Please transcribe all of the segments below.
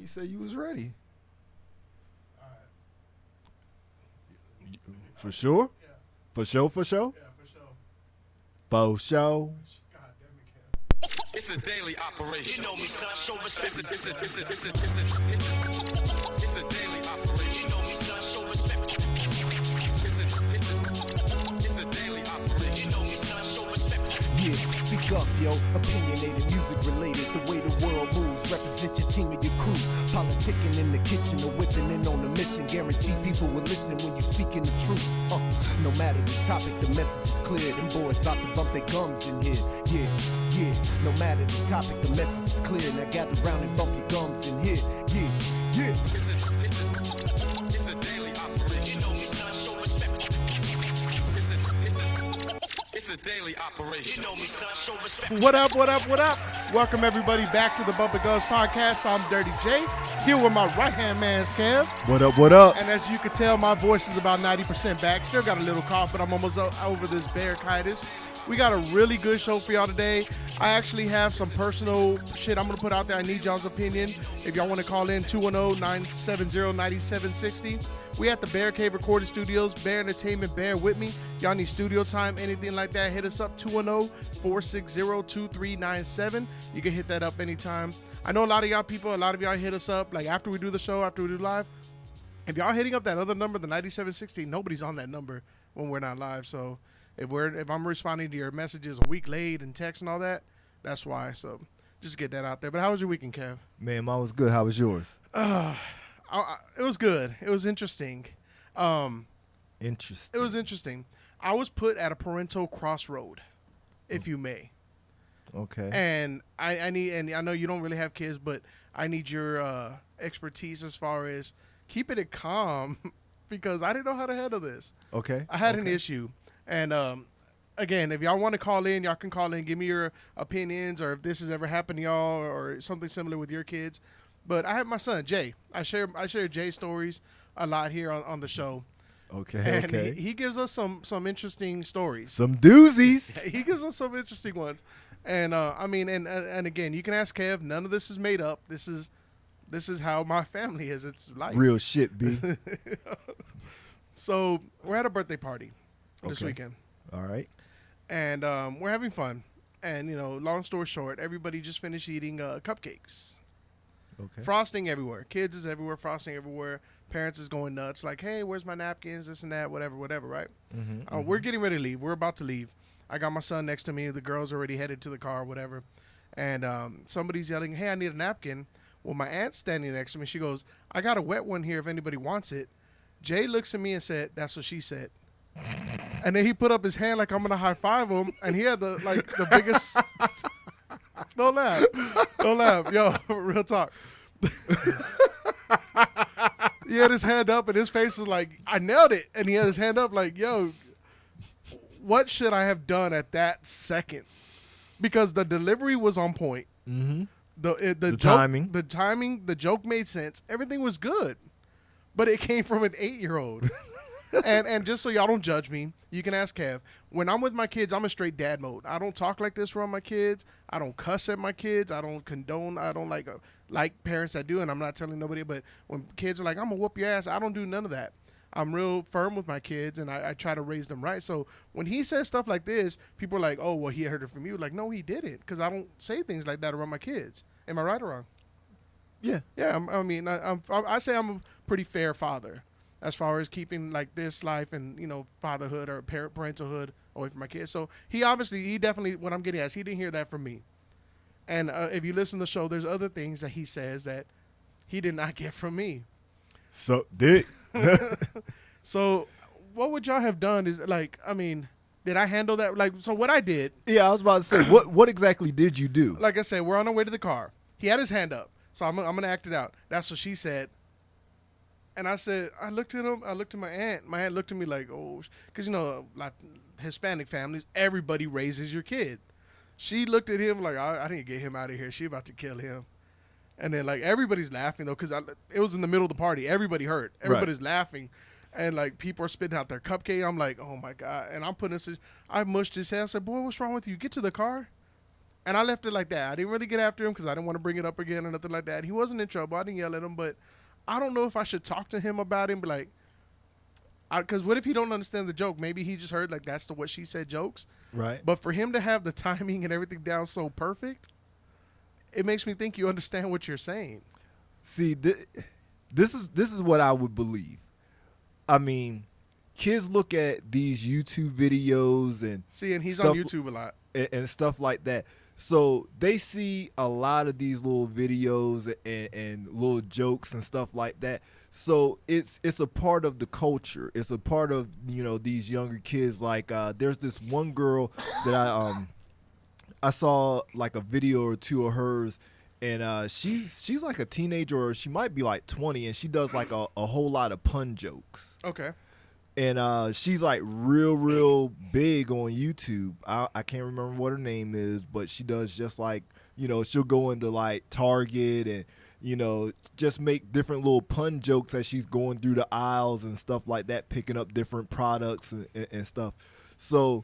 You said you was ready. All right. For sure? Yeah. For sure? Yeah, for sure. For sure. God damn it, Kev. It's a daily operation. You know me, son. Show respect. It's a daily operation. You know me, son. Show respect. It's a daily operation. You know me, son. Show respect. Yeah, speak up, yo. Opinionated, music related. The way the world moves. Represent your team and your crew. Politicking in the kitchen or whipping in on a mission. Guarantee people will listen when you speaking the truth. No matter the topic, the message is clear. Them boys about to bump their gums in here. Yeah. No matter the topic, the message is clear. Now gather round and bump your gums in here. Yeah. It's a daily operation. You know me, son. Show respect. It's a daily operation. You know me, son. Show respect. What up? Welcome everybody back to the Bump and Goes podcast. I'm Dirty J, here with my right-hand man's Kev. What up? And as you can tell, my voice is about 90% back. Still got a little cough, but I'm almost over this bronchitis. We got a really good show for y'all today. I actually have some personal shit I'm going to put out there. I need y'all's opinion. If y'all want to call in, 210-970-9760. We at the Bear Cave Recording Studios, Bear Entertainment, Bear with me. Y'all need studio time, anything like that, hit us up, 210-460-2397. You can hit that up anytime. I know a lot of y'all hit us up, like after we do the show, after we do live. If y'all hitting up that other number, the 9760, nobody's on that number when we're not live, so... If I'm responding to your messages a week late and text and all that, that's why. So just get that out there. But how was your weekend, Kev? Man, mine was good. How was yours? It was good. It was interesting. Interesting. It was interesting. I was put at a parental crossroad, if you may. Okay. And I know you don't really have kids, but I need your expertise as far as keeping it calm because I didn't know how to handle this. Okay. I had an issue. And again, if y'all want to call in, y'all can call in, give me your opinions, or if this has ever happened to y'all, or something similar with your kids. But I have my son Jay. I share Jay stories a lot here on the show. Okay. And he gives us some interesting stories. Some doozies. He gives us some interesting ones. And and again, you can ask Kev. None of this is made up. This is how my family is. It's life. Real shit, B. So we're at a birthday party this weekend. All right. And we're having fun. And, long story short, everybody just finished eating cupcakes. Okay. Frosting everywhere. Kids is everywhere, frosting everywhere. Parents is going nuts. Like, hey, where's my napkins, this and that, whatever, right? Mm-hmm, We're getting ready to leave. We're about to leave. I got my son next to me. The girl's already headed to the car, whatever. And somebody's yelling, hey, I need a napkin. Well, my aunt's standing next to me. She goes, I got a wet one here if anybody wants it. Jay looks at me and said, that's what she said. And then he put up his hand like I'm gonna high five him, and he had the biggest. Don't laugh, yo, real talk. He had his hand up, and his face was like, I nailed it, and he had his hand up like, yo, what should I have done at that second? Because the delivery was on point. Mm-hmm. The timing, the joke made sense. Everything was good, but it came from an 8-year-old. And just so y'all don't judge me, you can ask Kev. When I'm with my kids, I'm in straight dad mode. I don't talk like this around my kids. I don't cuss at my kids. I don't condone. I don't like parents that do, and I'm not telling nobody. But when kids are like, I'm going to whoop your ass, I don't do none of that. I'm real firm with my kids, and I try to raise them right. So when he says stuff like this, people are like, oh, well, he heard it from you. Like, no, he didn't, because I don't say things like that around my kids. Am I right or wrong? Yeah. Yeah, I say I'm a pretty fair father. As far as keeping like this life and, fatherhood or parenthood away from my kids. So he definitely, what I'm getting at is he didn't hear that from me. And if you listen to the show, there's other things that he says that he did not get from me. So did. So what would y'all have done is did I handle that? So what I did. Yeah, I was about to say, what exactly did you do? Like I said, we're on our way to the car. He had his hand up. So I'm going to act it out. That's what she said. And I said, I looked at him. I looked at my aunt. My aunt looked at me like, oh, because, like Hispanic families, everybody raises your kid. She looked at him like, I didn't get him out of here. She about to kill him. And then, like, everybody's laughing, though, because it was in the middle of the party. Everybody heard. Everybody's laughing. And, like, people are spitting out their cupcake. I'm like, oh, my God. And I'm putting this. I mushed his head. I said, boy, what's wrong with you? Get to the car. And I left it like that. I didn't really get after him because I didn't want to bring it up again or nothing like that. He wasn't in trouble. I didn't yell at him, but I don't know if I should talk to him about him. Be like, because what if he don't understand the joke? Maybe he just heard like that's the what she said jokes. Right. But for him to have the timing and everything down so perfect, it makes me think you understand what you're saying. See, this is what I would believe. I mean, kids look at these YouTube videos and He's stuff on YouTube a lot. and stuff like that. So they see a lot of these little videos and little jokes and stuff like that. So it's a part of the culture. It's a part of, these younger kids. Like there's this one girl that I saw like a video or two of hers, and she's like a teenager, or she might be like 20, and she does like a whole lot of pun jokes. Okay. And she's like real big on YouTube. I can't remember what her name is, but she does just like, she'll go into like Target and, just make different little pun jokes as she's going through the aisles and stuff like that, picking up different products and stuff. So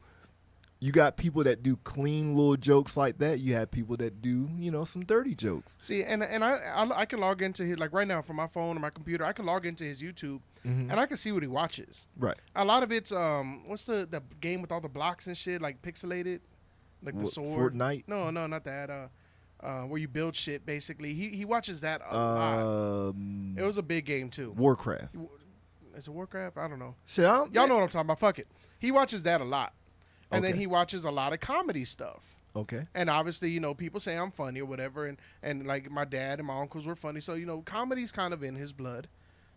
you got people that do clean little jokes like that. You have people that do, some dirty jokes. See, and I can log into his, like right now from my phone or my computer, I can log into his YouTube and I can see what he watches. Right. A lot of it's what's the game with all the blocks and shit, like pixelated, like the sword. Fortnite? No, not that. Where you build shit basically. He watches that a lot. It was a big game too. Warcraft. Is it Warcraft? I don't know. Shit, Y'all know what I'm talking about. Fuck it. He watches that a lot. And then Okay. he watches a lot of comedy stuff. Okay. And obviously, people say I'm funny or whatever. And like my dad and my uncles were funny. So, comedy's kind of in his blood.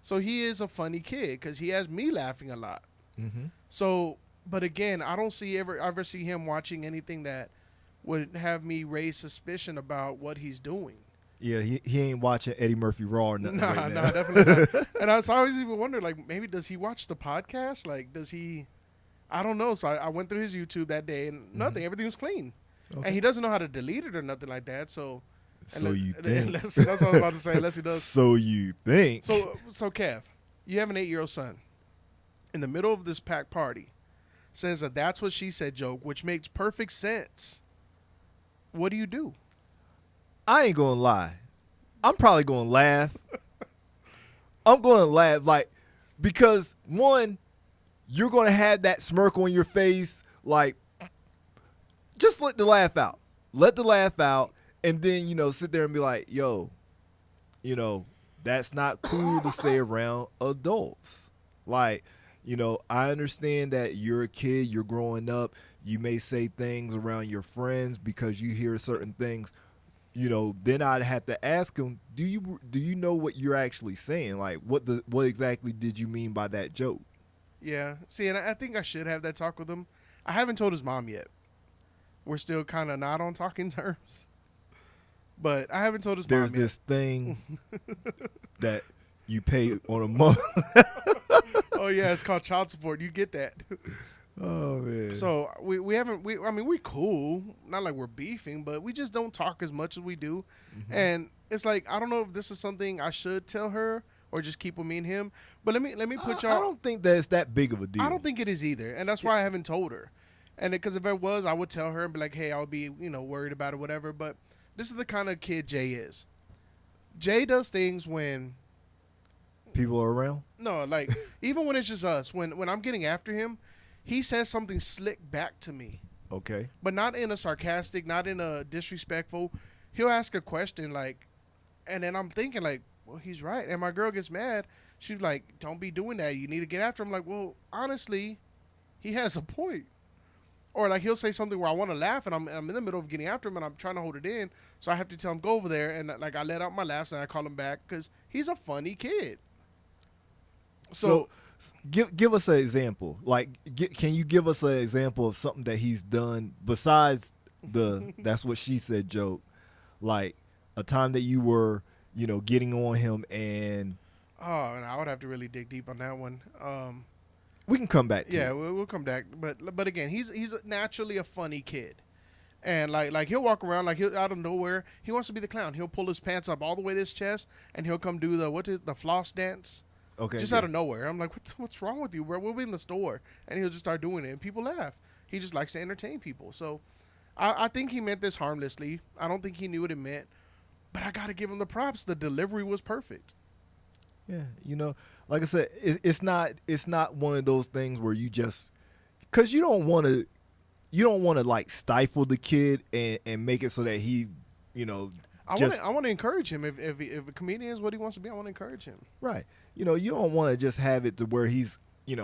So he is a funny kid because he has me laughing a lot. Mm-hmm. So, but again, I don't ever see him watching anything that would have me raise suspicion about what he's doing. Yeah, he ain't watching Eddie Murphy Raw or nothing right now. No, definitely not. And I always even wonder, like, maybe does he watch the podcast? Like, does he... I don't know. So I went through his YouTube that day and nothing. Everything was clean. Okay. And he doesn't know how to delete it or nothing like that. So You think. that's what I was about to say. Unless he does. So you think. So Kev, you have an 8-year-old son. In the middle of this packed party, says a "that's what she said" joke, which makes perfect sense. What do you do? I ain't gonna lie. I'm probably gonna laugh. I'm gonna laugh, like, because one, you're gonna have that smirk on your face, like, just let the laugh out. Let the laugh out, and then, sit there and be like, yo, that's not cool to say around adults. Like, I understand that you're a kid, you're growing up, you may say things around your friends because you hear certain things. Then I'd have to ask him, do you know what you're actually saying? Like, what exactly did you mean by that joke? Yeah. See, and I think I should have that talk with him. I haven't told his mom yet. We're still kind of not on talking terms. But I haven't told his There's mom yet. this thing that you pay on a month. Oh, yeah, it's called child support. You get that. Oh, man. So we haven't, we're cool. Not like we're beefing, but we just don't talk as much as we do. Mm-hmm. And it's like, I don't know if this is something I should tell her or just keep with me and him. But let me put y'all. I don't think that it's that big of a deal. I don't think it is either. And that's why I haven't told her. And because if it was, I would tell her and be like, hey, I would be, worried about it, whatever. But this is the kind of kid Jay is. Jay does things when people are around? No, like, even when it's just us, when I'm getting after him, he says something slick back to me. Okay. But not in a sarcastic, not in a disrespectful. He'll ask a question, like, and then I'm thinking, like, well, he's right. And my girl gets mad. She's like, don't be doing that. You need to get after him. Like, well, honestly, he has a point. Or, like, he'll say something where I want to laugh, and I'm in the middle of getting after him, and I'm trying to hold it in. So I have to tell him, go over there. And, like, I let out my laughs, and I call him back because he's a funny kid. So give us an example. Like, can you give us an example of something that he's done besides the "that's what she said" joke? Like a time that you were, getting on him and. Oh, and I would have to really dig deep on that one. We can come back to yeah, it. we'll come back. But again, he's naturally a funny kid. And like he'll walk around like he'll out of nowhere. He wants to be the clown. He'll pull his pants up all the way to his chest and he'll come do the floss dance. Okay. Just out of nowhere. I'm like, what's wrong with you, bro? We'll be in the store. And he'll just start doing it and people laugh. He just likes to entertain people. So I think he meant this harmlessly. I don't think he knew what it meant. But I got to give him the props. The delivery was perfect. Yeah, like I said, it's not one of those things where you just, because you don't want to like stifle the kid and make it so that he, I want to encourage him. If a comedian is what he wants to be, I want to encourage him. Right. You don't want to just have it to where he's,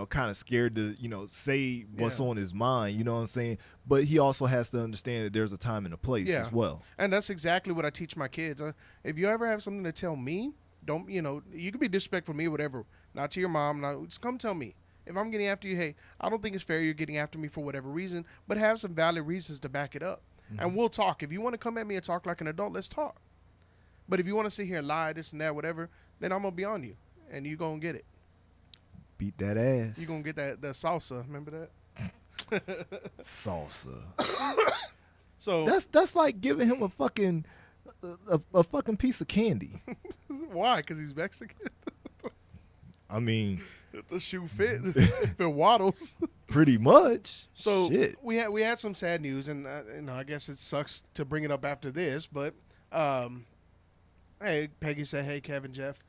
kind of scared to, say what's on his mind, you know what I'm saying? But he also has to understand that there's a time and a place as well. And that's exactly what I teach my kids. If you ever have something to tell me, don't, you can be disrespectful to me, whatever, not to your mom, just come tell me. If I'm getting after you, hey, I don't think it's fair you're getting after me for whatever reason, but have some valid reasons to back it up. Mm-hmm. And we'll talk. If you want to come at me and talk like an adult, let's talk. But if you want to sit here and lie, this and that, whatever, then I'm going to be on you, and you're going to get it. Beat that ass. You're going to get that salsa. Remember that? Salsa. So that's like giving him a fucking piece of candy. Why? Because he's Mexican? I mean, if the shoe fit, if it waddles. Pretty much. So shit. we had some sad news, and I guess it sucks to bring it up after this, but hey, Peggy said, hey, Kevin, Jeff.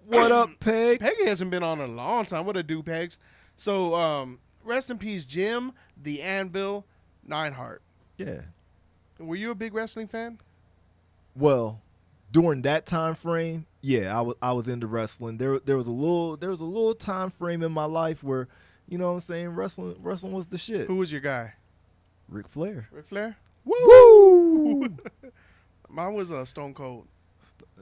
What up, Peg? Peggy hasn't been on in a long time. What a do, Pegs. So rest in peace, Jim, the Anvil, Neidhart. Yeah. Were you a big wrestling fan? Well, during that time frame, yeah, I was into wrestling. There was a little time frame in my life where, you know what I'm saying, wrestling was the shit. Who was your guy? Ric Flair. Ric Flair? Woo! Mine was Stone Cold.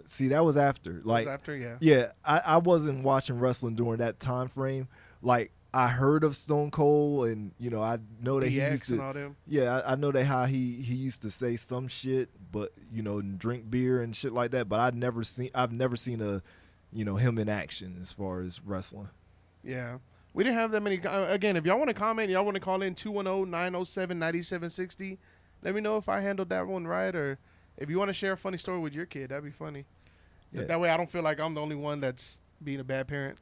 See, that was after. Like, yeah. Yeah, I wasn't watching wrestling during that time frame. Like, I heard of Stone Cold, and I know that he used to. And all them. Yeah, I know that how he used to say some shit, but and drink beer and shit like that. But I've never seen a, him in action as far as wrestling. Yeah, we didn't have that many. Again, if y'all want to comment, y'all want to call in 210-907-9760. Let me know if I handled that one right, or if you want to share a funny story with your kid, that'd be funny. Yeah. That way, I don't feel like I'm the only one that's being a bad parent.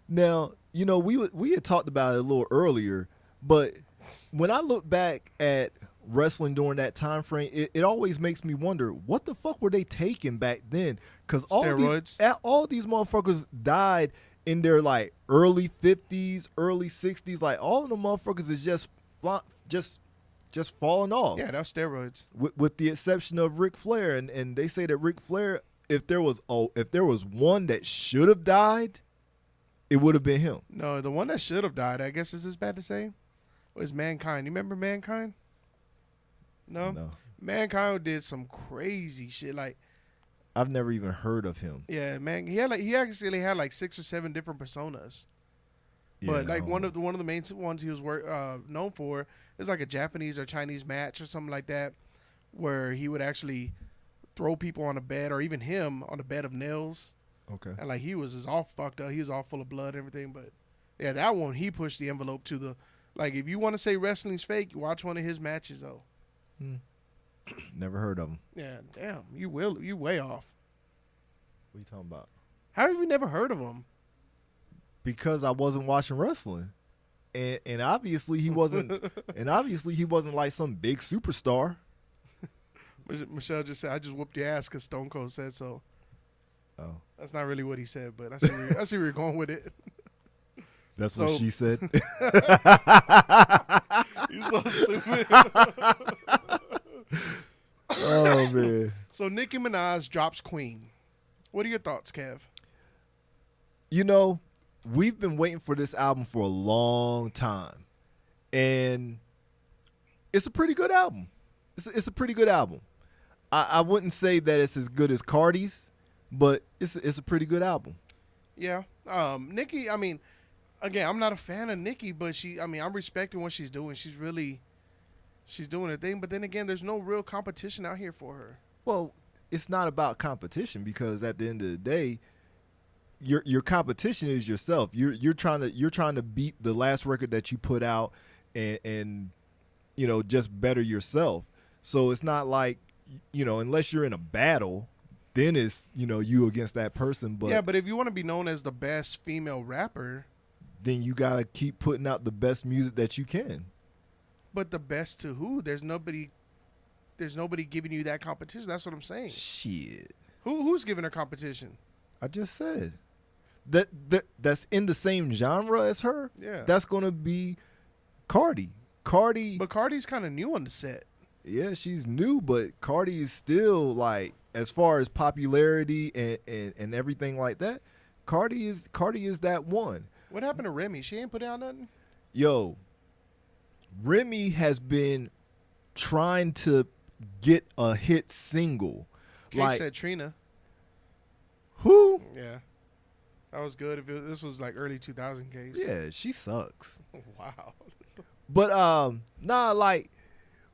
Now, we had talked about it a little earlier, but when I look back at wrestling during that time frame, it always makes me wonder, what the fuck were they taking back then? Because all these motherfuckers died in their like early 50s, early 60s. Like all of the motherfuckers is just falling off. Yeah, that's steroids. With the exception of Ric Flair, and they say that Ric Flair, if there was one that should have died, it would have been him. No, the one that should have died, I guess is this bad to say, was Mankind. You remember Mankind? No. Mankind did some crazy shit. Like, I've never even heard of him. Yeah, man. He actually had like 6 or 7 different personas. Yeah, but like one of the main ones he was known for is like a Japanese or Chinese match or something like that, where he would actually throw people on a bed, or even him on a bed of nails. Okay. And like he was just all fucked up. He was all full of blood and everything. But yeah, that one, he pushed the envelope to the, like, if you want to say wrestling's fake, watch one of his matches though. Never heard of him. Yeah, damn. You way off. What are you talking about? How have you never heard of him? Because I wasn't watching wrestling. And obviously he wasn't like some big superstar. Michelle just said, I just whooped your ass because Stone Cold said so. Oh. That's not really what he said, but I see where you're going with it. That's what she said. You're so stupid. Oh, man. So Nicki Minaj drops Queen. What are your thoughts, Kev? We've been waiting for this album for a long time. And it's a pretty good album. It's a pretty good album. I wouldn't say that it's as good as Cardi's, but it's a pretty good album. Yeah. Nicki, I mean, again, I'm not a fan of Nicki, but I'm respecting what she's doing. She's doing her thing. But then again, there's no real competition out here for her. Well, it's not about competition, because at the end of the day, your competition is yourself. You're trying to beat the last record that you put out and just better yourself. So it's not like, unless you're in a battle, then it's, you against that person. But yeah, but if you want to be known as the best female rapper, then you got to keep putting out the best music that you can. But the best to who? There's nobody there's nobody giving you that competition. That's what I'm saying. Shit. Who's giving her competition? I just said that's in the same genre as her. Yeah. That's gonna be Cardi. But Cardi's kind of new on the set. Yeah, she's new, but Cardi is still like, as far as popularity and everything like that, Cardi is that one. What happened to Remy? She ain't put out nothing? Yo, Remy has been trying to get a hit single. Case said Trina. Who? Yeah. That was good. This was like early 2000 Case. Yeah, she sucks. Wow. But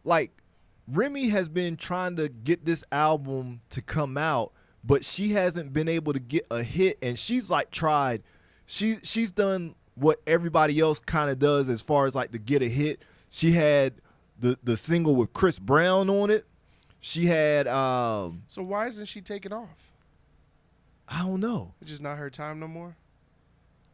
like Remy has been trying to get this album to come out, but she hasn't been able to get a hit, and she's like tried. She's done what everybody else kind of does as far as like to get a hit. She had the single with Chris Brown on it. She had So why isn't she taking off? I don't know. It's just not her time no more.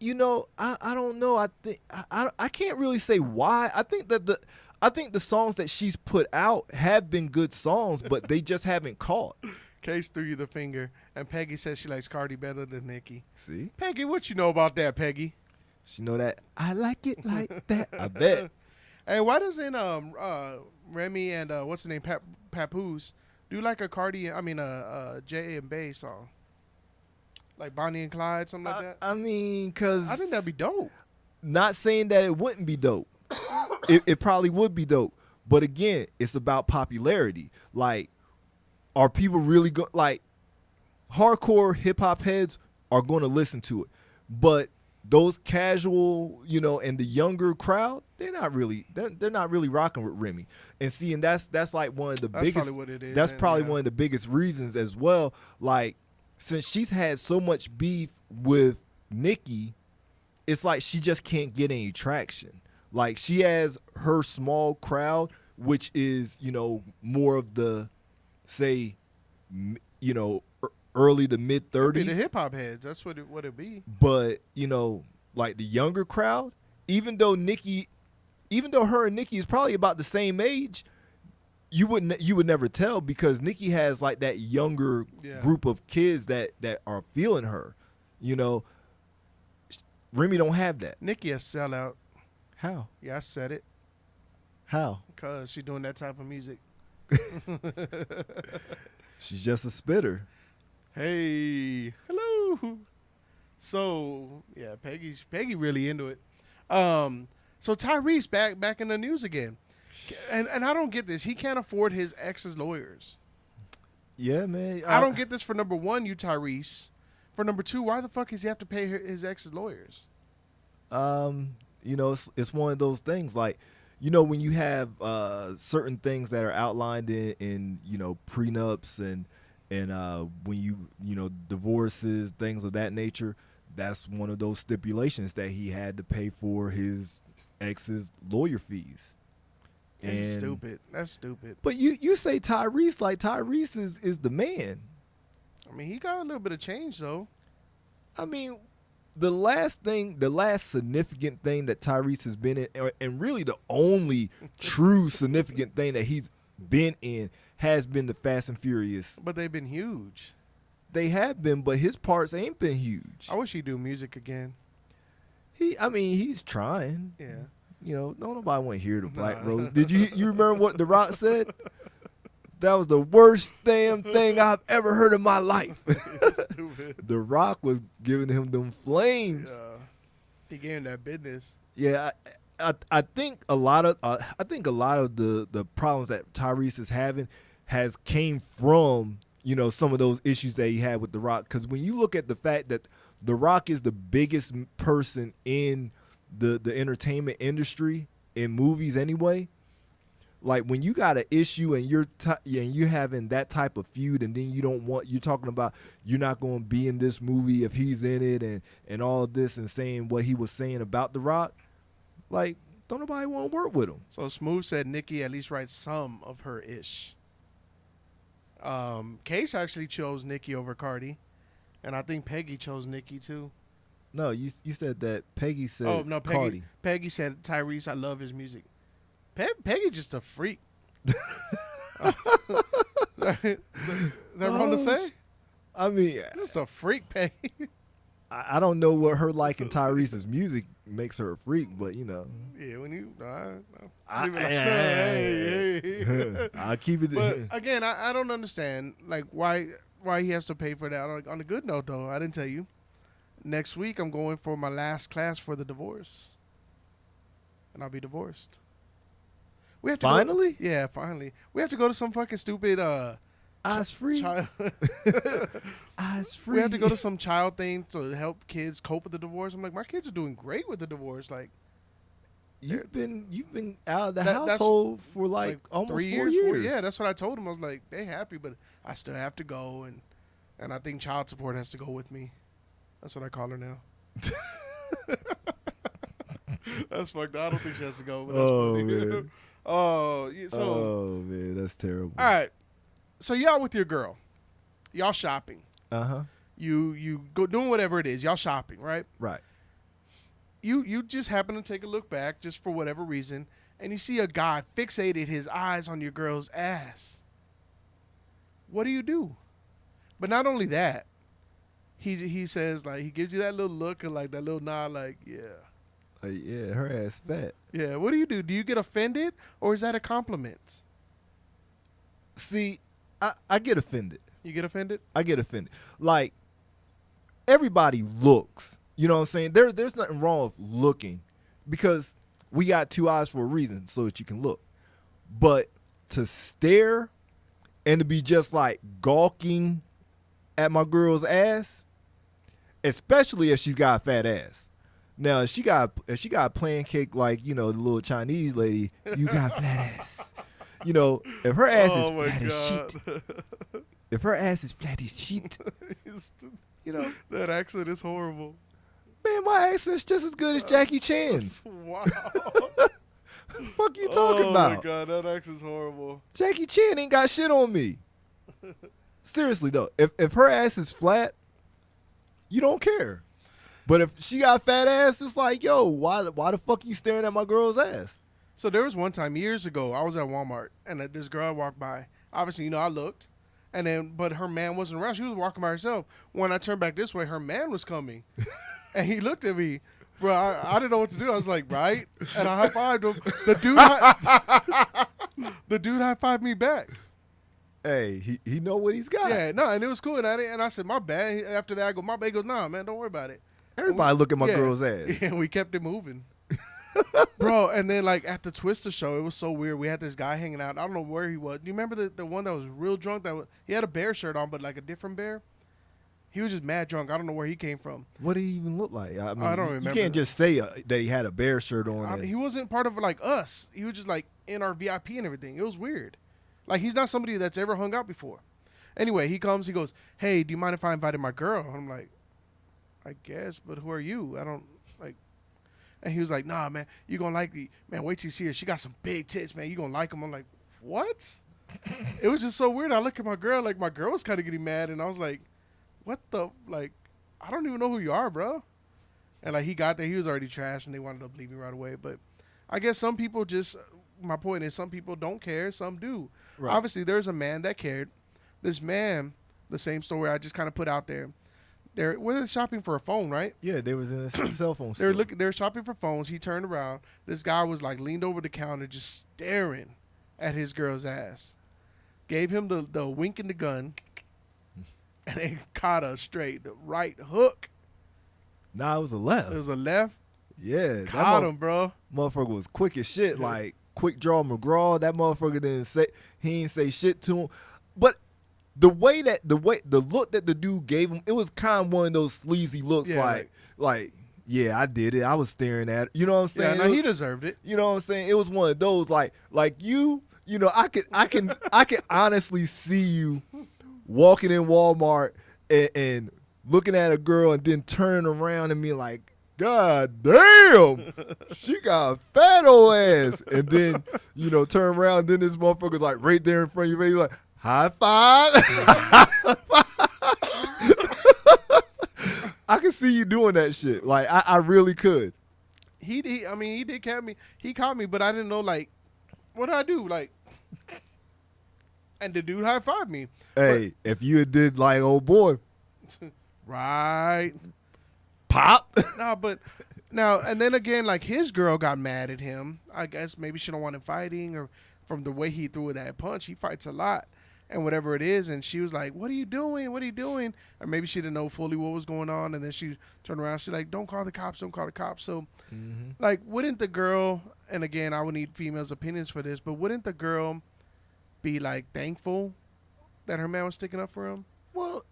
You know, I don't know. I think I can't really say why. I think the songs that she's put out have been good songs, but they just haven't caught. Case threw you the finger, and Peggy says she likes Cardi better than Nicki. See? Peggy, what you know about that, Peggy? She know that I like it like that. I bet. Hey, why doesn't Remy and what's the name, Papoose do like a J and Bay song? Like Bonnie and Clyde, something like that? I mean, because I think that'd be dope. Not saying that it wouldn't be dope. It probably would be dope. But again, it's about popularity. Like, are people really like hardcore hip hop heads are going to listen to it, but those casual, and the younger crowd, they're not really rocking with Remy. And see, and that's like one of the biggest. Probably what it is. That's probably one of the biggest reasons as well. Like, since she's had so much beef with Nicki, it's like she just can't get any traction. Like, she has her small crowd, which is, more of the, say, early to mid 30s. The hip hop heads, that's what it be. But, like the younger crowd, even though her and Nicki is probably about the same age, you would never tell, because Nicki has like that younger group of kids that are feeling her. Remy don't have that. Nicki a sellout. How? Yeah, I said it. How? Because she's doing that type of music. She's just a spitter. Hey, hello. So yeah, Peggy really into it. So Tyrese back in the news again, and I don't get this. He can't afford his ex's lawyers. Yeah, man. I don't get this. For number one, you Tyrese. For number two, why the fuck does he have to pay his ex's lawyers? It's one of those things. Like, when you have certain things that are outlined in prenups and when you divorces, things of that nature, that's one of those stipulations that he had to pay for his ex's lawyer fees. That's stupid. That's stupid. But you say Tyrese, like Tyrese is the man. I mean, he got a little bit of change though. I mean, the last significant thing that Tyrese has been in, and really the only true significant thing that he's been in, has been the Fast and Furious. But they've been huge. They have been, but his parts ain't been huge. I wish he'd do music again. He's trying. Yeah. Don't nobody want to hear the Black Rose. Did you remember what The Rock said? That was the worst damn thing I've ever heard in my life. Stupid. The Rock was giving him them flames. Yeah. He gave him that business. Yeah, I think a lot of the problems that Tyrese is having has came from some of those issues that he had with The Rock. Because when you look at the fact that The Rock is the biggest person in the entertainment industry in movies anyway, like when you got an issue and you're having that type of feud, and then you're talking about you're not going to be in this movie if he's in it and all of this, and saying what he was saying about The Rock, like, don't nobody want to work with him. So Smooth said Nicki at least writes some of her ish. Case actually chose Nicki over Cardi, and I think Peggy chose Nicki too. No, you said that Peggy said Peggy, Cardi. Peggy said Tyrese, I love his music. Peggy just a freak. Is that wrong to say? I mean, Just a freak pay. I don't know what her liking Tyrese's music makes her a freak, but you know. Yeah, when you, Hey. I'll keep it. But again, I don't understand like why he has to pay for that. On a good note, though, I didn't tell you. Next week, I'm going for my last class for the divorce, and I'll be divorced. We have to Finally? Yeah, finally. We have to go to some fucking stupid Eyes free. child. Eyes free. We have to go to some child thing to help kids cope with the divorce. I'm like, my kids are doing great with the divorce. Like, You've been out of the That's household for like almost 3 4 years. years. Yeah, that's what I told them. I was like, they happy, but I still have to go, and I think child support has to go with me. That's what I call her now. That's fucked up. I don't think she has to go. But that's funny. Man. Oh, yeah, so Oh man, that's terrible. all right. So y'all with your girl, y'all shopping. Uh-huh. You go doing whatever it is. Y'all shopping, right? Right. You just happen to take a look back just for whatever reason, and you see a guy fixated his eyes on your girl's ass. What do? But not only that, he says, like, he gives you that little look and like that little nod, like, yeah. Yeah, her ass fat. Yeah, what do? Do you get offended, or is that a compliment? See, I get offended. You get offended? I get offended. Like, everybody looks. You know what I'm saying? There's nothing wrong with looking, because we got two eyes for a reason, so that you can look. But to stare and to be just like gawking at my girl's ass, especially if she's got a fat ass. Now, if she got a plan cake like, you know, the little Chinese lady, you got flat ass. You know, if her ass is flat as shit. If her ass is flat as shit, you know. That accent is horrible. Man, my accent's just as good as Jackie Chan's. Wow. Fuck you talking about? Oh my god, that accent's horrible. Jackie Chan ain't got shit on me. Seriously though, if her ass is flat, you don't care. But if she got fat ass, it's like, yo, why the fuck you staring at my girl's ass? So there was one time years ago, I was at Walmart, and this girl walked by. Obviously, you know, I looked, but her man wasn't around. She was walking by herself. When I turned back this way, her man was coming, and he looked at me. Bro, I didn't know what to do. I was like, right? And I high-fived him. The dude high-fived me back. Hey, he know what he's got. Yeah, no, and it was cool. And I said, my bad. After that, I go, my bad. He goes, nah, man, don't worry about it. Everybody look at my girl's ass. Yeah, and we kept it moving. Bro, and then like at the Twister show, it was so weird. We had this guy hanging out. I don't know where he was. Do you remember the one that was real drunk? He had a bear shirt on, but like a different bear? He was just mad drunk. I don't know where he came from. What did he even look like? I mean, I don't remember. You can't just say that he had a bear shirt on. He wasn't part of like us. He was just like in our VIP and everything. It was weird. Like he's not somebody that's ever hung out before. Anyway, he comes. He goes, "Hey, do you mind if I invited my girl?" I'm like, "I guess, but who are you? I don't like." And he was like, "Nah, man, you gonna like the man. Wait till you see her. She got some big tits, man. You gonna like them." I'm like, "What?" It was just so weird. I look at my girl, like my girl was kind of getting mad, and I was like, "What the like? I don't even know who you are, bro." And like he got there, he was already trashed, and they wanted to leave me right away. But I guess some people just. My point is, some people don't care, some do. Right. Obviously, there's a man that cared. This man, the same story I just kind of put out there. They're shopping for a phone, right? Yeah, they was in a cell phone store. They're shopping for phones. He turned around. This guy was like leaned over the counter, just staring at his girl's ass. Gave him the wink and the gun, and they caught a straight right hook. Nah, it was a left. It was a left. Yeah, caught him, bro. Motherfucker was quick as shit. Yeah. Like quick draw McGraw. That motherfucker didn't say shit to him. But the look that the dude gave him, it was kind of one of those sleazy looks. Yeah, like yeah, I did it. I was staring at it. You know what I'm saying? Yeah, no, he deserved it. You know what I'm saying? It was one of those like you know, I can honestly see you walking in Walmart and looking at a girl and then turning around and being like, God damn, she got a fat old ass. And then, you know, turn around, and then this motherfucker's like right there in front of your face, like, high five. I can see you doing that shit. Like, I really could. He did catch me. He caught me, but I didn't know, like, what did I do? Like, And the dude high-fived me. Hey, if you had did like old boy, Right. pop. No, but now and then again, like his girl got mad at him. I guess maybe she don't want him fighting, or from the way he threw that punch, he fights a lot, and whatever it is. And she was like, "What are you doing? What are you doing?" Or maybe she didn't know fully what was going on, and then she turned around. She's like, "Don't call the cops! Don't call the cops!" So, like, wouldn't the girl? And again, I would need females' opinions for this, but wouldn't the girl be like thankful that her man was sticking up for him? Well,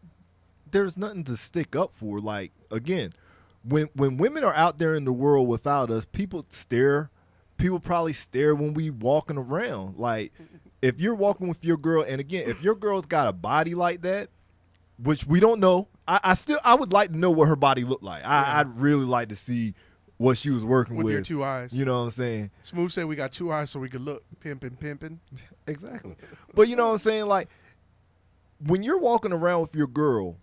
there's nothing to stick up for. Like, again, when women are out there in the world without us, people stare. People probably stare when we walking around. Like, if you're walking with your girl, and again, if your girl's got a body like that, which we don't know, I would like to know what her body looked like. I'd really like to see what she was working with. With your 2 eyes. You know what I'm saying? Smooth said we got 2 eyes so we could look. Pimping. Exactly. But you know what I'm saying? Like, when you're walking around with your girl,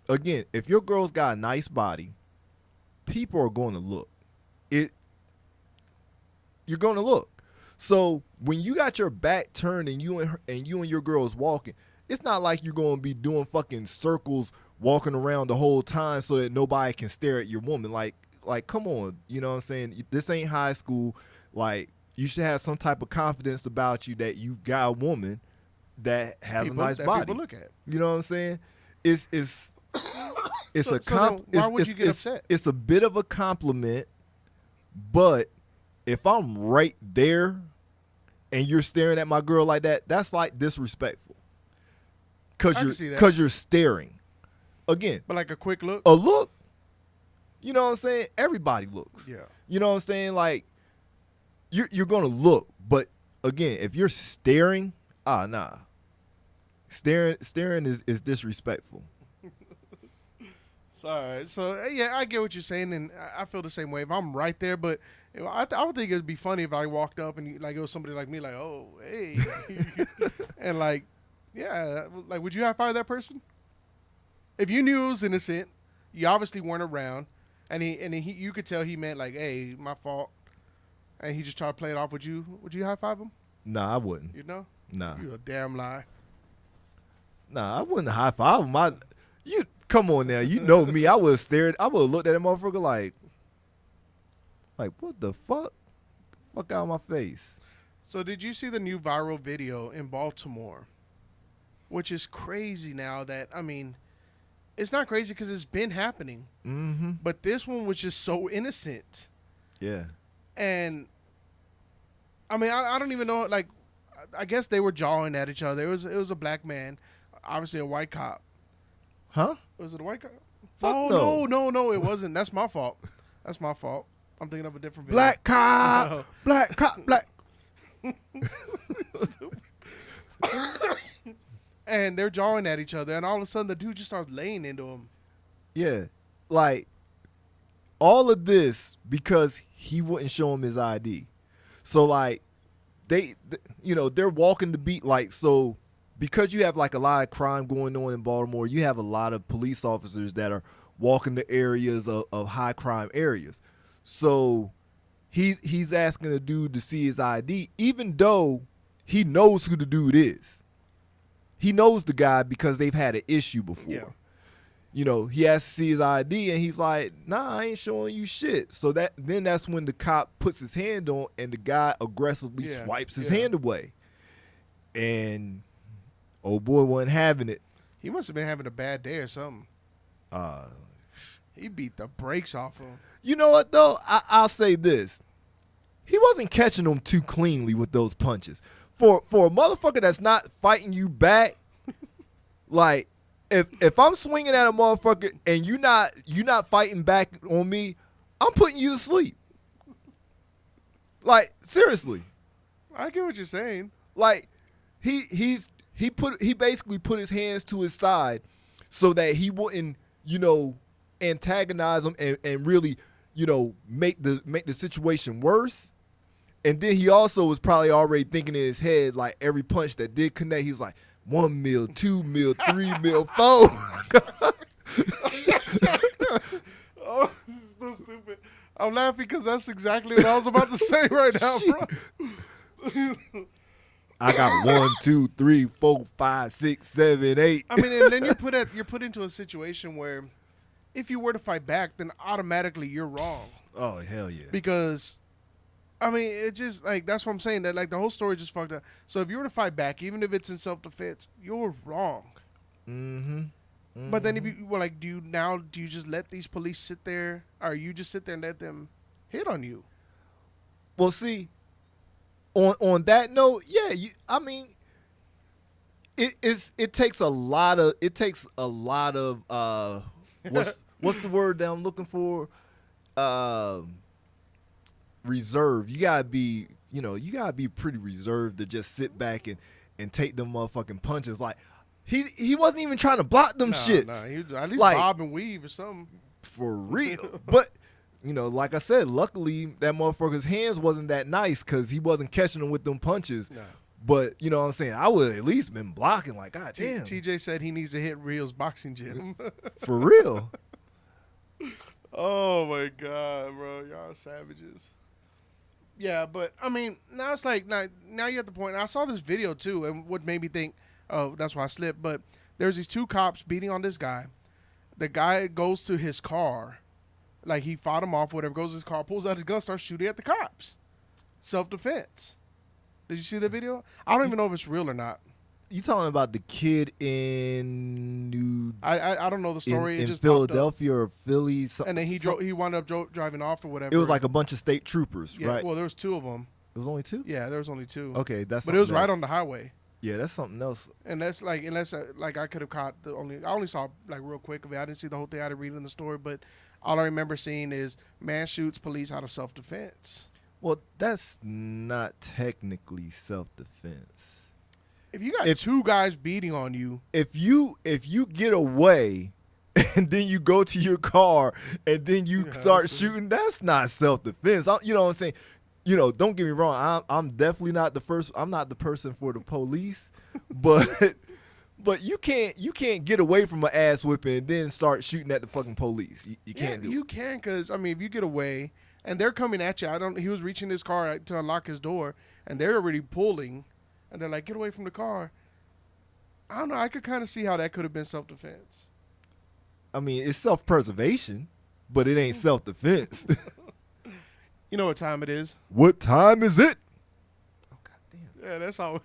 again, if your girl's got a nice body, people are going to look. You're going to look. So when you got your back turned and you and your girl is walking, it's not like you're going to be doing fucking circles walking around the whole time so that nobody can stare at your woman. Like, come on, you know what I'm saying? This ain't high school. Like, you should have some type of confidence about you that you've got a woman that has a nice body. People look at. You know what I'm saying? It's So a comp. then why would you get upset? It's a bit of a compliment, but if I'm right there and you're staring at my girl like that, that's like disrespectful. I can see that. Cause you're staring. Again, But like a quick look. a look. You know what I'm saying? Everybody looks. Yeah. You know what I'm saying? Like, you're gonna look, but again, if you're staring, nah. Staring is disrespectful. Sorry. So yeah, I get what you're saying, and I feel the same way. If I'm right there, but I would think it'd be funny if I walked up and like it was somebody like me, like, oh, hey, and like, yeah, like, would you high five that person? If you knew it was innocent, you obviously weren't around, and you could tell he meant like, hey, my fault, and he just tried to play it off. Would you high five him? Nah, I wouldn't. You know? Nah. You a damn lie. Nah, I wouldn't high five him. You come on now, you know me. I would have stared. I would have looked at that motherfucker like what the fuck? Fuck out of my face. So did you see the new viral video in Baltimore? Which is crazy now that, I mean, it's not crazy because it's been happening. Mm-hmm. But this one was just so innocent. Yeah. And, I mean, I don't even know, like, I guess they were jawing at each other. It was a black man, obviously a white cop. Huh? Was it a white cop? Fuck No, it wasn't. That's my fault. I'm thinking of a different video. Black cop. No. Black cop. Black. And they're jawing at each other, and all of a sudden the dude just starts laying into him. Yeah. Like, all of this because he wouldn't show him his ID. So, like, they're walking the beat. Like, so because you have, like, a lot of crime going on in Baltimore, you have a lot of police officers that are walking the areas of high crime areas. So he's asking the dude to see his ID, even though he knows who the dude is. He knows the guy because they've had an issue before. Yeah. You know, he has to see his ID, and he's like, nah, I ain't showing you shit. So that's when the cop puts his hand on, and the guy aggressively swipes his hand away. And old boy wasn't having it. He must have been having a bad day or something. He beat the brakes off him. You know what, though? I'll say this. He wasn't catching them too cleanly with those punches. For a motherfucker that's not fighting you back, like, if I'm swinging at a motherfucker and you not fighting back on me, I'm putting you to sleep. Like, seriously. I get what you're saying. Like, he basically put his hands to his side so that he wouldn't, antagonize him and really, make the situation worse. And then he also was probably already thinking in his head, like, every punch that did connect, he's like, 1 mil, 2 mil, 3 mil, 4. Oh, this is so stupid. I'm laughing because that's exactly what I was about to say right now, I got 1, 2, 3, 4, 5, 6, 7, 8. I mean, and then you're put into a situation where if you were to fight back, then automatically you're wrong. Oh, hell yeah. Because, I mean, it just, like, that's what I'm saying. That, like, the whole story just fucked up. So if you were to fight back, even if it's in self-defense, you're wrong. Mm-hmm. But then if you, well, like, do you just let these police sit there? Or you just sit there and let them hit on you? Well, see, on that note, yeah, I mean, it takes a lot of what's the word that I'm looking for? Reserve. You gotta be pretty reserved to just sit back and take them motherfucking punches. Like he wasn't even trying to block them shits. Nah, he at least like, bob and weave or something. For real. But like I said, luckily that motherfucker's hands wasn't that nice because he wasn't catching them with them punches. Nah. But you know what I'm saying? I would at least been blocking. Like, God damn. TJ said he needs to hit Rio's boxing gym. For real. Oh my God, bro, y'all are savages. Yeah, but I mean, now it's like now you're at the point. I saw this video too, and what made me think, oh, that's why I slipped. But there's these two cops beating on this guy. The guy goes to his car, like he fought him off, whatever. Goes to his car, pulls out his gun, starts shooting at the cops. Self-defense. Did you see the video? I don't even know if it's real or not. You talking about the kid in I don't know the story. In just Philadelphia or Philly, and then he wound up driving off or whatever. It was like a bunch of state troopers, yeah, right? Well, there was two of them. It was only two. Yeah, there was only two. Okay, that's. But it was right else. on the highway. Yeah, that's something else. And that's like, unless like I could have caught I only saw like real quick of it. I didn't see the whole thing. I didn't read it in the story, but all I remember seeing is man shoots police out of self-defense. Well, that's not technically self-defense. If you got two guys beating on you, if you get away and then you go to your car and then you start shooting, that's not self-defense. You know what I'm saying? Don't get me wrong. I'm definitely not the first. I'm not the person for the police, but you can't get away from an ass whipping and then start shooting at the fucking police. You can't do it. You can, because I mean, if you get away and they're coming at you, he was reaching his car to unlock his door and they're already pulling. And they're like, get away from the car. I don't know. I could kind of see how that could have been self-defense. I mean, it's self-preservation, but it ain't self-defense. You know what time it is? What time is it? Oh, goddamn. Yeah, that's all.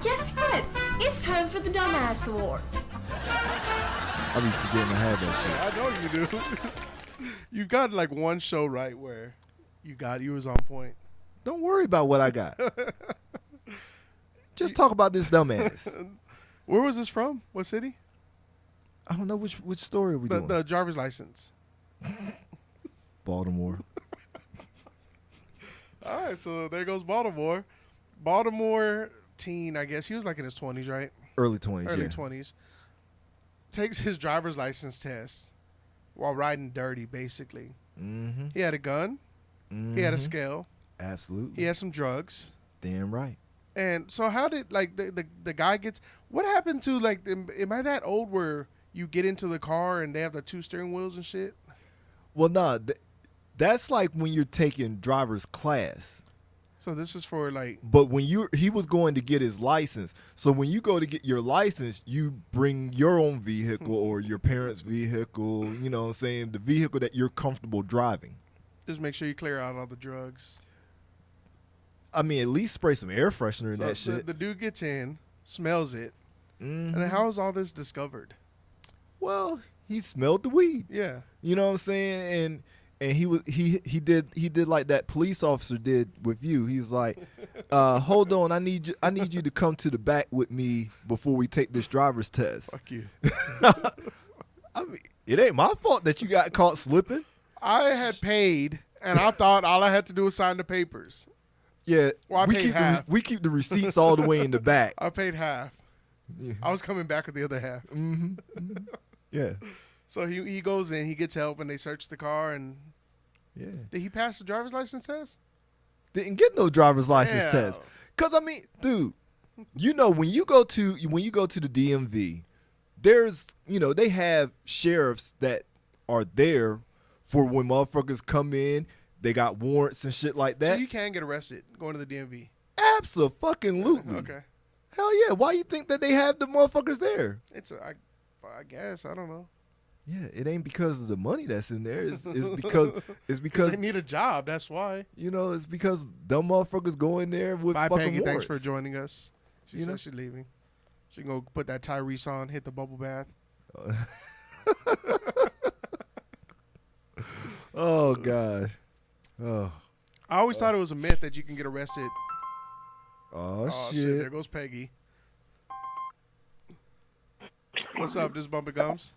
Guess what? It's time for the Dumbass Awards. I be forgetting I had that I know you do. You've got like one show right where you was on point. Don't worry about what I got. Just talk about this dumbass. Where was this from? What city? I don't know which story are we doing. The driver's license. Baltimore. All right, so there goes Baltimore. Baltimore teen, I guess. He was like in his 20s, right? Early 20s, Early 20s. Takes his driver's license test while riding dirty, basically. Mm-hmm. He had a gun. Mm-hmm. He had a scale. Absolutely. He had some drugs. Damn right. And so how did, like, the guy gets... What happened to, like, am I that old where you get into the car and they have the two steering wheels and shit? Well, nah. That's like when you're taking driver's class. So this is for, like... But when he was going to get his license. So when you go to get your license, you bring your own vehicle or your parents' vehicle, you know what I'm saying? The vehicle that you're comfortable driving. Just make sure you clear out all the drugs. I mean, at least spray some air freshener in that shit. The dude gets in, smells it, mm-hmm. and then how is all this discovered? Well, he smelled the weed. Yeah. You know what I'm saying? And he did like that police officer did with you. He's like, hold on, I need you to come to the back with me before we take this driver's test. Fuck you. I mean, it ain't my fault that you got caught slipping. I had paid, and I thought all I had to do was sign the papers. Yeah, well, we keep the receipts all the way in the back. I paid half. Yeah. I was coming back with the other half. Mm-hmm. Mm-hmm. Yeah. So he goes in, he gets help, and they search the car. And yeah, did he pass the driver's license test? Didn't get no driver's license test. Cause I mean, dude, when you go to the DMV, there's they have sheriffs that are there for when motherfuckers come in. They got warrants and shit like that. So you can get arrested going to the DMV. Abso-fucking-lutely. Okay. Hell yeah. Why you think that they have the motherfuckers there? I guess. I don't know. Yeah, it ain't because of the money that's in there. It's because They need a job. That's why. it's because dumb motherfuckers go in there with Bye, fucking Peggy. warrants. Thanks for joining us. She said she's leaving. She can go put that Tyrese on, hit the bubble bath. Oh God. Oh. I always thought it was a myth that you can get arrested. Oh, Shit. There goes Peggy. What's up? This is Bumpy Gums.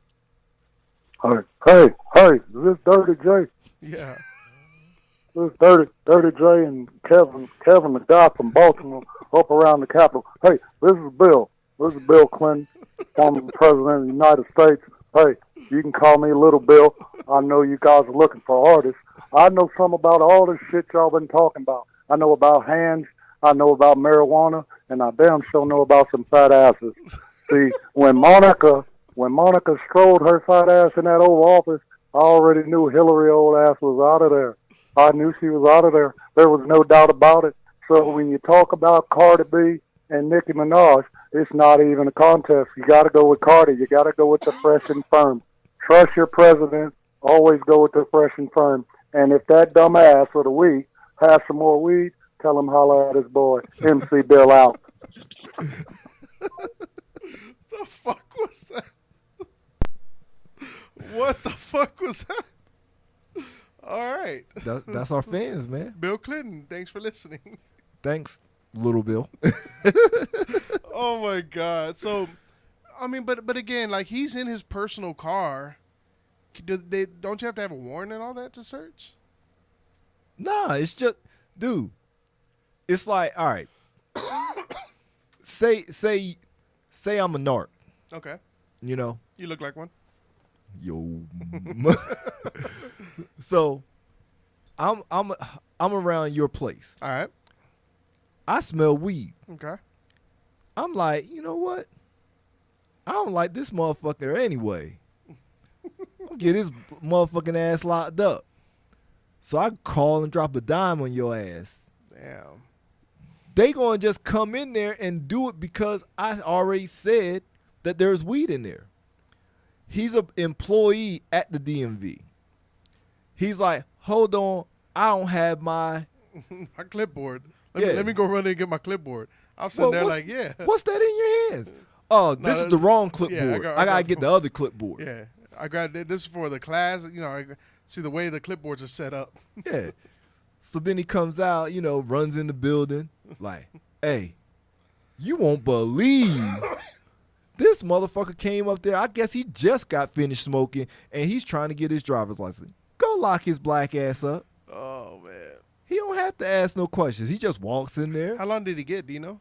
Hey, is this Dirty J? Yeah. This is Dirty J and Kevin, the guy from Baltimore, up around the Capitol. Hey, this is Bill. This is Bill Clinton, former President of the United States. Hey, you can call me Little Bill. I know you guys are looking for artists. I know some about all this shit y'all been talking about. I know about hands. I know about marijuana, and I damn sure know about some fat asses. See, when Monica strolled her fat ass in that Oval Office, I already knew Hillary old ass was out of there. I knew she was out of there. There was no doubt about it. So when you talk about Cardi B and Nicki Minaj, it's not even a contest. You got to go with Cardi. You got to go with the fresh and firm. Trust your president. Always go with the fresh and firm. And if that dumb ass of the week has some more weed, tell him holler at his boy. MC Bill out. The fuck was that? What the fuck was that? All right. That's our fans, man. Bill Clinton, thanks for listening. Thanks, Little Bill. Oh my God. So, I mean, but again, like he's in his personal car. Don't you have to have a warrant and all that to search? Nah, it's just, dude. It's like, all right. say I'm a narc. Okay. You know. You look like one. Yo. So, I'm around your place. All right. I smell weed. Okay. I'm like, you know what? I don't like this motherfucker anyway. I'll get his motherfucking ass locked up. So I call and drop a dime on your ass. Damn. They gonna just come in there and do it because I already said that there's weed in there. He's an employee at the DMV. He's like, hold on, I don't have my clipboard. Let me go run and get my clipboard. I'm sitting there like, yeah. What's that in your hands? Oh, this is the wrong clipboard. Yeah, I gotta get the other clipboard. Yeah, I grabbed it. This is for the class. You know, I see the way the clipboards are set up. Yeah. So then he comes out, you know, runs in the building like, hey, you won't believe this motherfucker came up there. I guess he just got finished smoking and he's trying to get his driver's license. Go lock his black ass up. Oh, man. He don't have to ask no questions. He just walks in there. How long did he get? Do you know?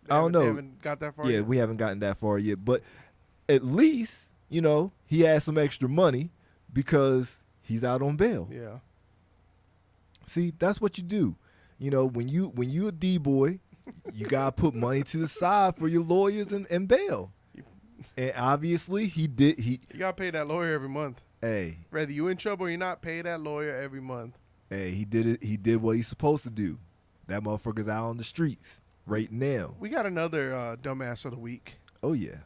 I don't know. They haven't got that far yet? We haven't gotten that far yet. But at least, you know, he has some extra money because he's out on bail. Yeah. See, that's what you do. You know, when you a D-boy, you gotta put money to the side for your lawyers and bail. And obviously he did. You gotta pay that lawyer every month. Hey, whether you in trouble or you're not, pay that lawyer every month. Hey, he did it. He did what he's supposed to do. That motherfucker's out on the streets right now. We got another dumbass of the week. Oh yeah,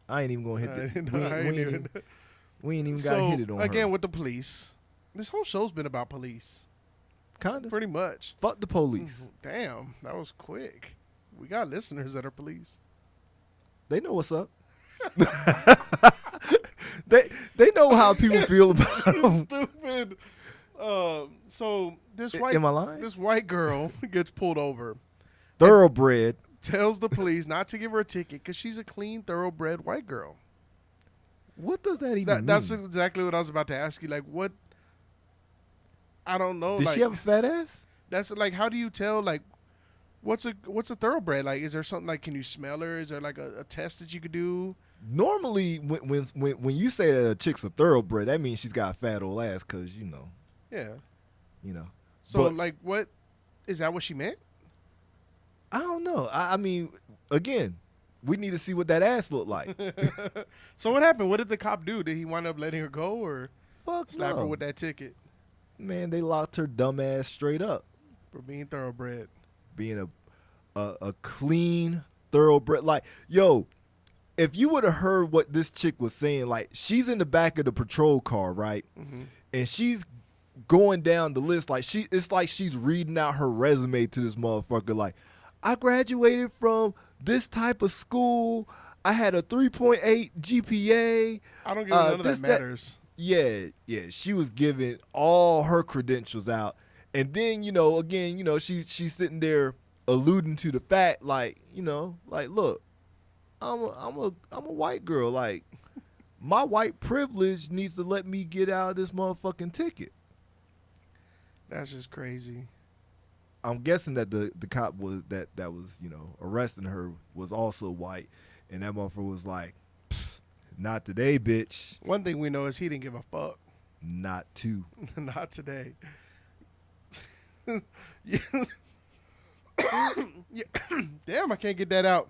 I ain't even gonna hit that. We ain't even gotta hit it on again her. With the police. This whole show's been about police. Kinda. Pretty much. Fuck the police. Damn, that was quick. We got listeners that are police. They know what's up. they know how people feel about them. Stupid. So this Am I lying? This white girl gets pulled over. Thoroughbred tells the police not to give her a ticket because she's a clean, thoroughbred white girl. What does that even mean? That's exactly what I was about to ask you. Like, what? I don't know. Did she have a fat ass? That's like, how do you tell? Like, what's a thoroughbred? Like, is there something like? Can you smell her? Is there like a test that you could do? Normally, when you say that a chick's a thoroughbred, that means she's got a fat old ass, cause you know. Yeah. You know. So like, what is that? What she meant? I don't know. I mean, again, we need to see what that ass looked like. So what happened? What did the cop do? Did he wind up letting her go or slap her with that ticket? Man, they locked her dumb ass straight up. For being thoroughbred. being a clean thoroughbred. Like, yo, if you would have heard what this chick was saying, like, she's in the back of the patrol car, right? Mm-hmm. And she's going down the list like it's like she's reading out her resume to this motherfucker. Like, I graduated from this type of school. I had a 3.8 GPA. I don't give none of that matters. Yeah. She was giving all her credentials out. And then, again, she's sitting there alluding to the fact, like, like, look, I'm a white girl. Like, my white privilege needs to let me get out of this motherfucking ticket. That's just crazy. I'm guessing that the cop was arresting her was also white, and that motherfucker was like, not today, bitch. One thing we know is he didn't give a fuck. Not two. Not today. Damn, I can't get that out.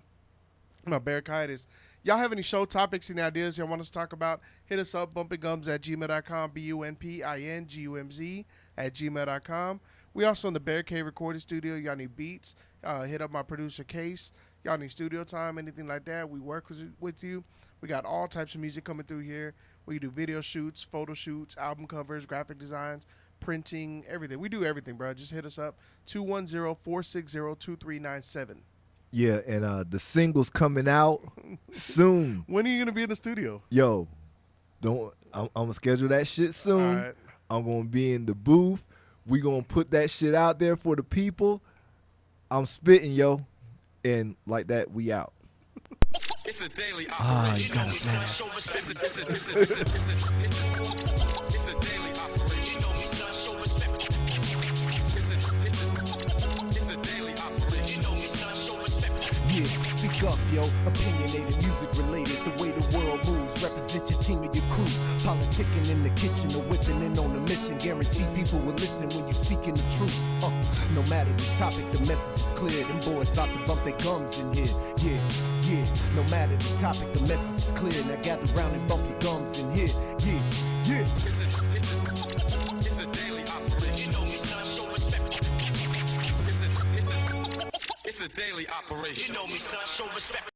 My bronchitis. Y'all have any show topics and ideas y'all want us to talk about? Hit us up, bumpinggums@gmail.com, BUNPINGUMZ@gmail.com. We also in the Bear Cave Recording Studio. Y'all need beats. Hit up my producer, Case. Y'all need studio time, anything like that. We work with you. We got all types of music coming through here. We do video shoots, photo shoots, album covers, graphic designs, printing, everything. We do everything, bro. Just hit us up, 210-460-2397. Yeah, and the single's coming out soon. When are you going to be in the studio? Yo, I'm going to schedule that shit soon. All right. I'm going to be in the booth. We going to put that shit out there for the people. I'm spitting, yo. And like that, we out. It's a daily operation. You gotta play this. It's a daily operation. You know me, son, show respect. It's a daily operation. You know me, son, show respect. Yeah, speak up, yo. Opinionated, music related. The way the world moves. Represent your team and your crew. Politicking in the kitchen or whipping in on a mission. Guarantee people will listen when you speaking the truth. No matter the topic, the message is clear. Them boys start to bump their gums in here. Yeah. No matter the topic, the message is clear. Now gather round and bump your gums in here. Yeah. It's a daily operation. You know me, son, show respect. It's a daily operation. You know me, son, show respect.